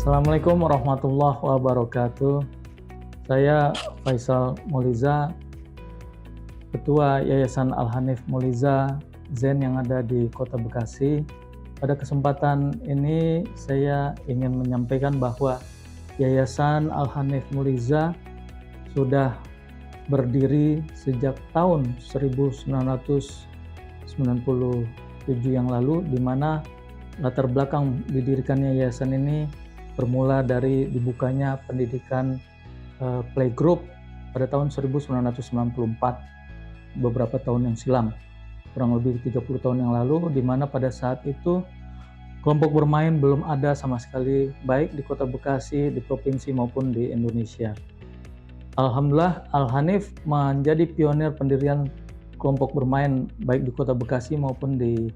Assalamualaikum warahmatullahi wabarakatuh. Saya Faisal Mauliza, Ketua Yayasan Al-Hanif Mauliza Zen yang ada di Kota Bekasi. Pada kesempatan ini saya ingin menyampaikan bahwa Yayasan Al-Hanif Mauliza sudah berdiri sejak tahun 1997 yang lalu, di mana latar belakang didirikannya yayasan ini bermula dari dibukanya pendidikan playgroup pada tahun 1994, beberapa tahun yang silam, kurang lebih 30 tahun yang lalu, di mana pada saat itu kelompok bermain belum ada sama sekali, baik di Kota Bekasi, di provinsi maupun di Indonesia. Alhamdulillah, Al-Hanif menjadi pionir pendirian kelompok bermain baik di Kota Bekasi maupun di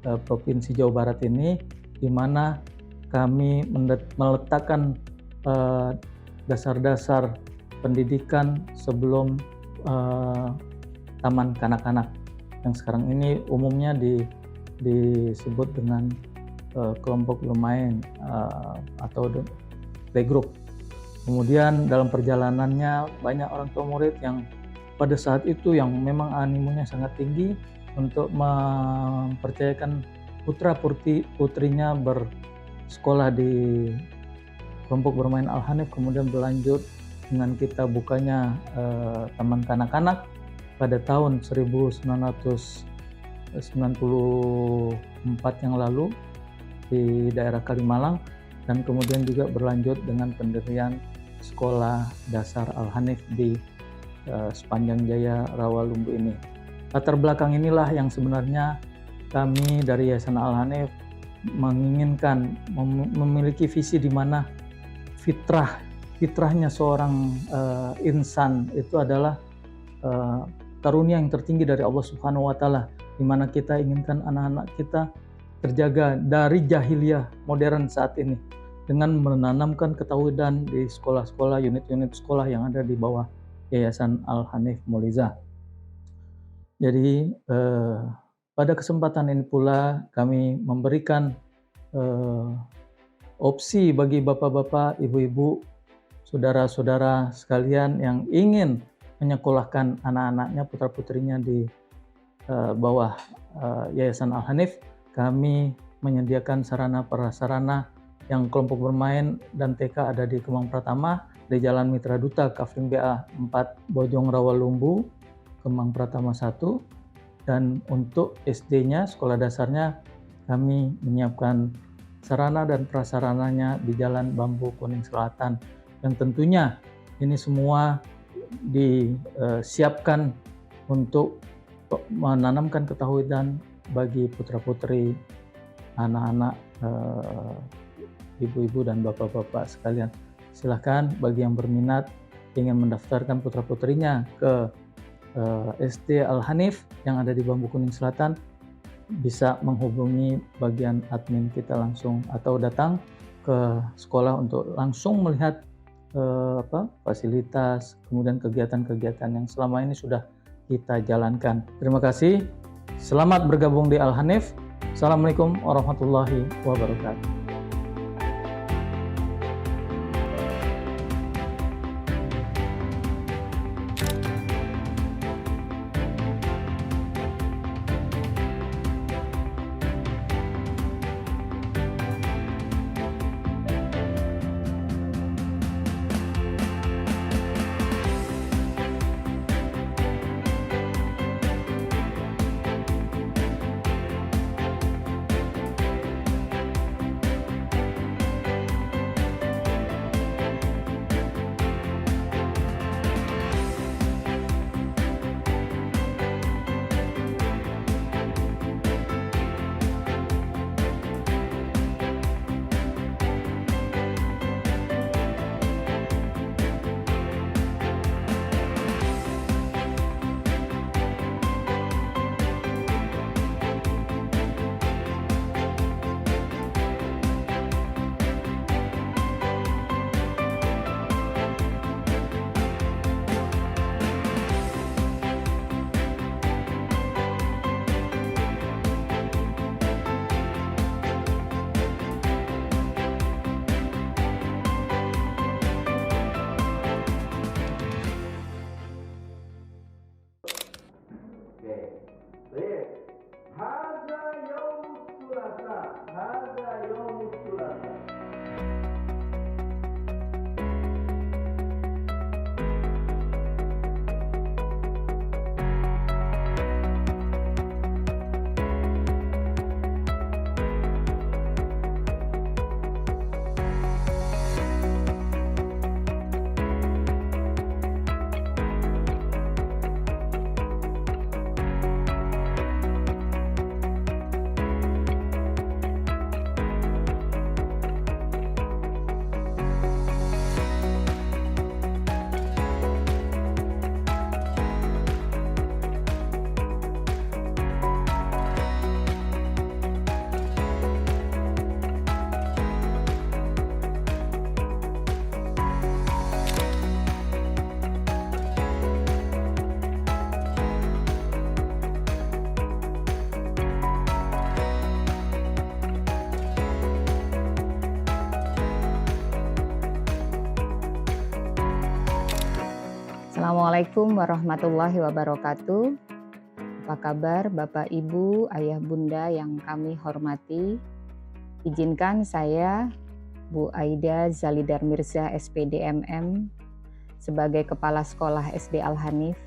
Provinsi Jawa Barat ini, di mana kami meletakkan dasar-dasar pendidikan sebelum taman kanak-kanak yang sekarang ini umumnya disebut dengan kelompok bermain atau playgroup. Kemudian dalam perjalanannya banyak orang tua murid yang pada saat itu yang memang animonya sangat tinggi untuk mempercayakan putra-putrinya bersekolah di kelompok bermain Al-Hanif, kemudian berlanjut dengan kita bukanya taman kanak-kanak pada tahun 1994 yang lalu di daerah Kalimalang, dan kemudian juga berlanjut dengan pendirian sekolah dasar Al-Hanif di sepanjang Jaya Rawalumbu ini. Latar belakang inilah yang sebenarnya kami dari Yayasan Al-Hanif menginginkan memiliki visi di mana fitrahnya seorang insan itu adalah karunia yang tertinggi dari Allah Subhanahu wa Ta'ala, di mana kita inginkan anak-anak kita terjaga dari jahiliyah modern saat ini dengan menanamkan ketauhidan di sekolah-sekolah, unit-unit sekolah yang ada di bawah Yayasan Al-Hanif Mauliza. Jadi pada kesempatan ini pula kami memberikan opsi bagi bapak-bapak, ibu-ibu, saudara-saudara sekalian yang ingin menyekolahkan anak-anaknya, putra-putrinya di bawah Yayasan Al-Hanif. Kami menyediakan sarana prasarana yang kelompok bermain dan TK ada di Kemang Pratama, di Jalan Mitra Duta, Kafling BA 4, Bojong Rawalumbu, Kemang Pratama 1. Dan untuk SD-nya, sekolah dasarnya, kami menyiapkan sarana dan prasarananya di Jalan Bambu Kuning Selatan. Dan tentunya ini semua disiapkan untuk menanamkan ketauhidan bagi putra-putri, anak-anak, ibu-ibu dan bapak-bapak sekalian. Silahkan bagi yang berminat ingin mendaftarkan putra-putrinya ke SD Al-Hanif yang ada di Bambu Kuning Selatan, bisa menghubungi bagian admin kita langsung atau datang ke sekolah untuk langsung melihat fasilitas, kemudian kegiatan-kegiatan yang selama ini sudah kita jalankan. Terima kasih. Selamat bergabung di Al-Hanif. Assalamualaikum warahmatullahi wabarakatuh. Assalamualaikum warahmatullahi wabarakatuh. Apa kabar Bapak Ibu, Ayah Bunda yang kami hormati? Izinkan saya, Bu Aida Zalidar Mirza SPD MM, sebagai Kepala Sekolah SD Al-Hanif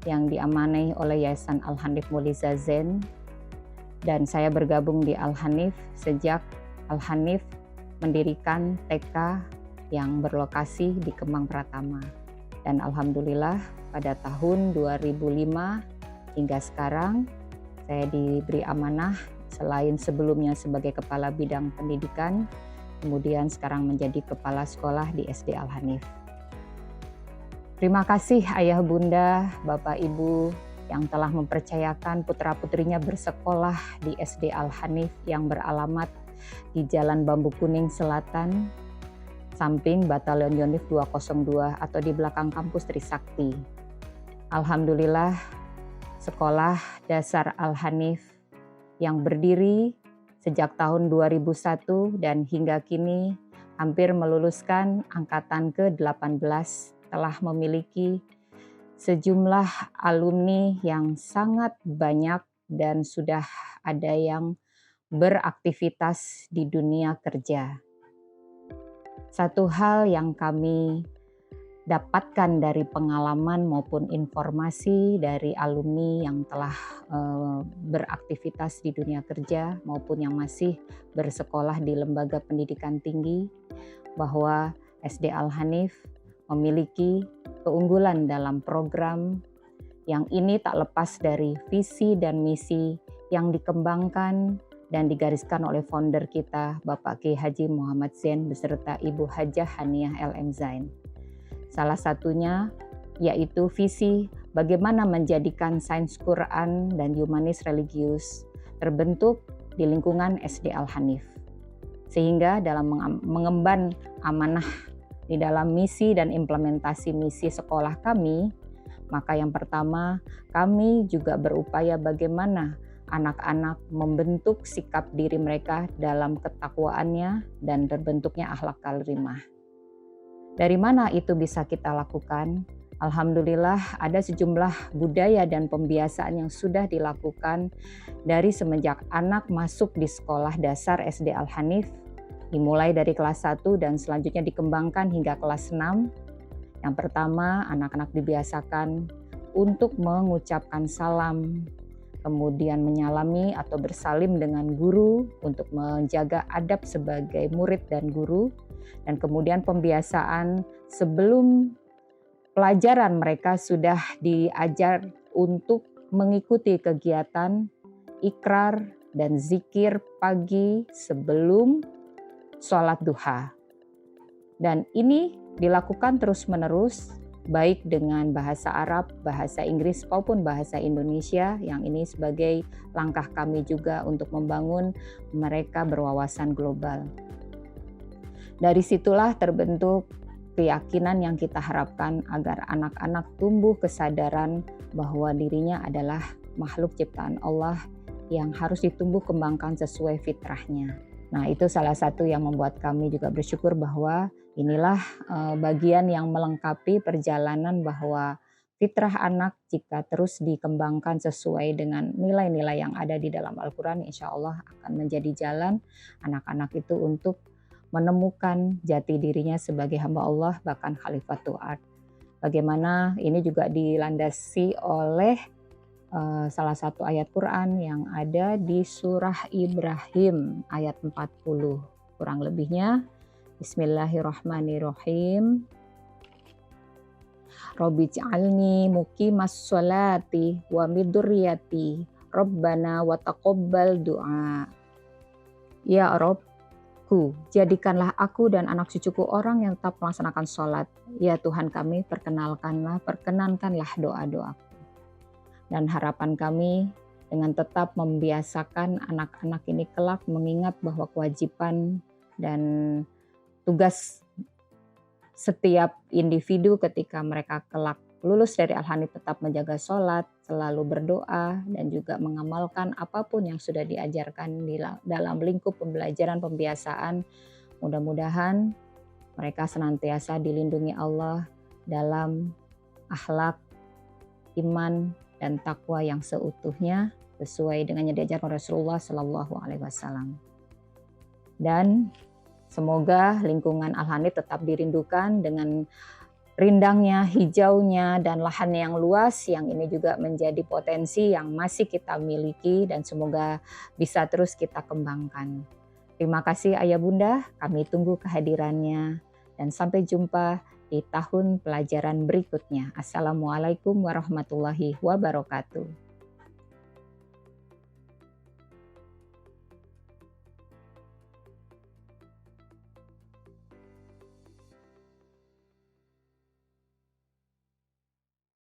yang diamanai oleh Yayasan Al-Hanif Muliza Zen, dan saya bergabung di Al-Hanif sejak Al-Hanif mendirikan TK yang berlokasi di Kemang Pratama. Dan alhamdulillah pada tahun 2005 hingga sekarang saya diberi amanah selain sebelumnya sebagai Kepala Bidang Pendidikan, kemudian sekarang menjadi Kepala Sekolah di SD Al-Hanif. Terima kasih Ayah Bunda, Bapak Ibu yang telah mempercayakan putra-putrinya bersekolah di SD Al-Hanif yang beralamat di Jalan Bambu Kuning Selatan, samping Batalion Yonif 202 atau di belakang kampus Trisakti. Alhamdulillah, Sekolah Dasar Al-Hanif yang berdiri sejak tahun 2001 dan hingga kini hampir meluluskan angkatan ke-18 telah memiliki sejumlah alumni yang sangat banyak dan sudah ada yang beraktivitas di dunia kerja. Satu hal yang kami dapatkan dari pengalaman maupun informasi dari alumni yang telah beraktivitas di dunia kerja maupun yang masih bersekolah di lembaga pendidikan tinggi, bahwa SD Al-Hanif memiliki keunggulan dalam program yang ini tak lepas dari visi dan misi yang dikembangkan dan digariskan oleh founder kita, Bapak Kiai Haji Muhammad Zain beserta Ibu Hajah Haniah LM Zain. Salah satunya yaitu visi bagaimana menjadikan sains Quran dan humanis religius terbentuk di lingkungan SD Al-Hanif. Sehingga dalam mengemban amanah di dalam misi dan implementasi misi sekolah kami, maka yang pertama kami juga berupaya bagaimana anak-anak membentuk sikap diri mereka dalam ketakwaannya dan terbentuknya akhlak karimah. Dari mana itu bisa kita lakukan? Alhamdulillah ada sejumlah budaya dan pembiasaan yang sudah dilakukan dari semenjak anak masuk di sekolah dasar SD Al-Hanif, dimulai dari kelas 1 dan selanjutnya dikembangkan hingga kelas 6. Yang pertama, anak-anak dibiasakan untuk mengucapkan salam, kemudian menyalami atau bersalim dengan guru untuk menjaga adab sebagai murid dan guru, dan kemudian pembiasaan sebelum pelajaran mereka sudah diajar untuk mengikuti kegiatan ikrar dan zikir pagi sebelum sholat duha. Dan ini dilakukan terus-menerus baik dengan bahasa Arab, bahasa Inggris maupun bahasa Indonesia, yang ini sebagai langkah kami juga untuk membangun mereka berwawasan global. Dari situlah terbentuk keyakinan yang kita harapkan agar anak-anak tumbuh kesadaran bahwa dirinya adalah makhluk ciptaan Allah yang harus ditumbuh kembangkan sesuai fitrahnya. Nah, itu salah satu yang membuat kami juga bersyukur bahwa inilah bagian yang melengkapi perjalanan bahwa fitrah anak jika terus dikembangkan sesuai dengan nilai-nilai yang ada di dalam Al-Quran, insya Allah akan menjadi jalan anak-anak itu untuk menemukan jati dirinya sebagai hamba Allah, bahkan khalifatul ard. Bagaimana ini juga dilandasi oleh salah satu ayat Quran yang ada di surah Ibrahim ayat 40. Kurang lebihnya, Bismillahirrahmanirrahim. Rabbi ja'alni muqimas sholati wa min dzurriyyati Rabbana wa taqabbal du'a. Ya Rabbku, jadikanlah aku dan anak cucuku orang yang tetap melaksanakan sholat. Ya Tuhan kami, perkenankanlah doa-doaku. Dan harapan kami dengan tetap membiasakan anak-anak ini kelak mengingat bahwa kewajiban dan tugas setiap individu ketika mereka kelak lulus dari Al-Hanif tetap menjaga sholat, selalu berdoa, dan juga mengamalkan apapun yang sudah diajarkan dalam lingkup pembelajaran pembiasaan. Mudah-mudahan mereka senantiasa dilindungi Allah dalam akhlak, iman, dan takwa yang seutuhnya sesuai dengan yang diajarkan Rasulullah Shallallahu Alaihi Wasallam. Dan semoga lingkungan Al-Hanif tetap dirindukan dengan rindangnya, hijaunya, dan lahan yang luas yang ini juga menjadi potensi yang masih kita miliki dan semoga bisa terus kita kembangkan. Terima kasih Ayah Bunda, kami tunggu kehadirannya dan sampai jumpa di tahun pelajaran berikutnya. Assalamualaikum warahmatullahi wabarakatuh.